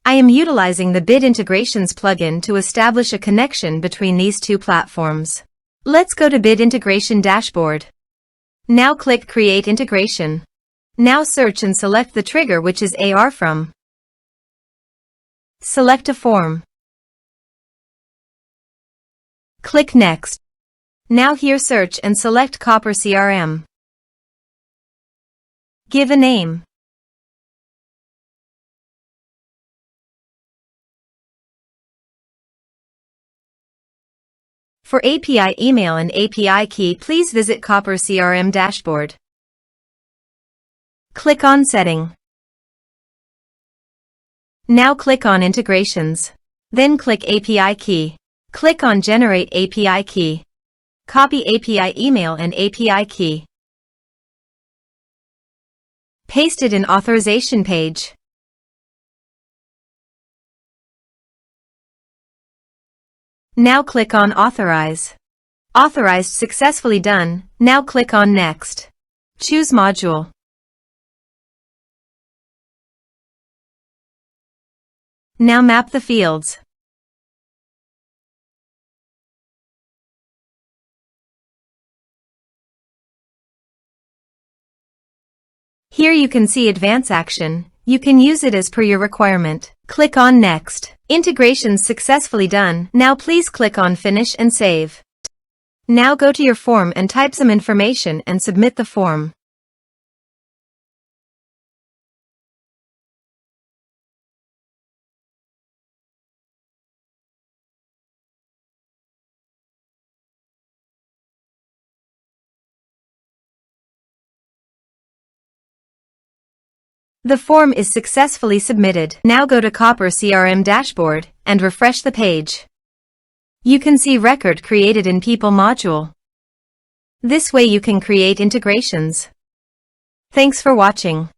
I am utilizing the Bit Integrations plugin to establish a connection between these two platforms. Let's go to Bit Integration Dashboard. Now click Create Integration. Now search and select the trigger, which is ARForms. Select a form. Click Next. Now here search and select Copper CRM. Give a name. For API email and API key, please visit Copper CRM dashboard. Click on Setting. Now click on Integrations. Then click API key. Click on Generate API key. Copy API email and API key. Paste it in authorization page. Now click on Authorize. Authorized successfully done. Now click on Next. Choose module. Now map the fields. Here you can see Advance Action. You can use it as per your requirement. Click on Next. Integration successfully done. Now please click on Finish and Save. Now go to your form and type some information and submit the form. The form is successfully submitted. Now go to Copper CRM dashboard and refresh the page. You can see record created in People module. This way you can create integrations. Thanks for watching.